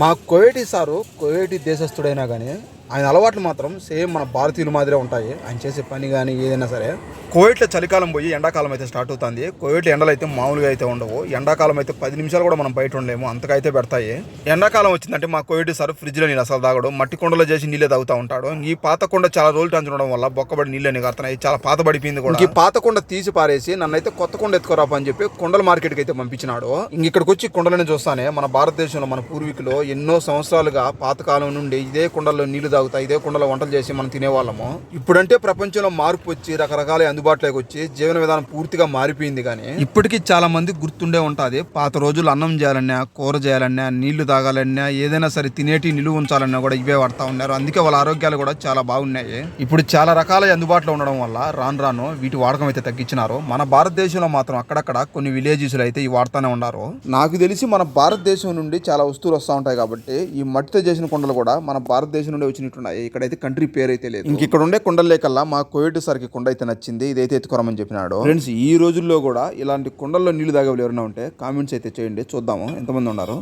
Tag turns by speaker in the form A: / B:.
A: మా కోయేటి సారు కోయేటి దేశస్థుడైనా కానీ ఆయన అలవాట్లు మాత్రం సేమ్ మన భారతీయుల మాదిరే ఉంటాయి. ఆయన చేసే పని కానీ ఏదైనా సరే. కోవిడ్లో చలికాలం పోయి ఎండాకాలం అయితే స్టార్ట్ అవుతుంది. కోవిడ్లో ఎండలు అయితే మామూలుగా అయితే ఉండవు. ఎండాకాలం అయితే 10 నిమిషాలు కూడా మనం బయట ఉండలేము, అంతకైతే పెడతాయి. ఎండాకాలం వచ్చిందంటే మా కోవిడ్ సార్ ఫ్రిడ్జ్లో నీళ్ళు అసలు తాగడం, మట్టి కుండలో చేసి నీళ్ళే తాగుతూ ఉంటాడు. ఈ పాత కుండ చాలా రోజులు టంచడం వల్ల బొక్కబడి నీళ్ళు అని కడుతున్నాయి, చాలా పాత పడిపోయింది కూడా. ఈ పాత కుండ తీసి పారేసి నన్నైతే కొత్త కుండ ఎత్తుకోరాపా అని చెప్పి కుండల మార్కెట్కి అయితే పంపించినాడు. ఇక్కడికి వచ్చి కుండలని చూస్తానే మన భారతదేశంలో మన పూర్వీకులు ఎన్నో సంవత్సరాలుగా పాతకాలం నుండి ఇదే కుండల్లో నీళ్లు తాగుతాయి, ఇదే కుండలో వంటలు చేసి మనం తినేవాళ్ళము. ఇప్పుడంటే ప్రపంచంలో మార్పు వచ్చి రకరకాల అందుబాటులోకి వచ్చి జీవన విధానం పూర్తిగా మారిపోయింది. కానీ ఇప్పటికీ చాలా మంది గుర్తుండే ఉంటుంది, పాత రోజులు అన్నం చేయాలన్నా, కూర చేయాలన్నా, నీళ్లు తాగాలన్నా, ఏదైనా సరే తినేటి నిలువ ఉంచాలన్నా కూడా ఇవే వాడుతూ ఉన్నారు. అందుకే వాళ్ళ ఆరోగ్యాలు కూడా చాలా బాగున్నాయి. ఇప్పుడు చాలా రకాల అందుబాటులో ఉండడం వల్ల రాను రాను వీటి వాడకం అయితే తగ్గించినారు. మన భారతదేశంలో మాత్రం అక్కడక్కడ కొన్ని విలేజెస్లో అయితే ఇవి వాడుతూనే ఉన్నారు. నాకు తెలిసి మన భారతదేశం నుండి చాలా వస్తువులు వస్తూ ఉంటాయి కాబట్టి ఈ మట్టితో చేసిన కుండలు కూడా మన భారతదేశం నుండి వచ్చినట్టున్నాయి. ఇక్కడైతే కంట్రీ పేరు అయితే లేదు. ఇక్కడ ఉండే కుండలేకల్లా మా కోవిడ్ సార్కి కుండ అయితే నచ్చింది, ఇదైతే ఎత్తుకోరమని చెప్పినాడు. ఫ్రెండ్స్, ఈ రోజుల్లో కూడా ఇలాంటి కుండల్లో నీళ్లు తాగేవాళ్ళు ఎవరైనా ఉంటే కామెంట్స్ అయితే చేయండి, చూద్దాము ఎంతమంది ఉన్నారు.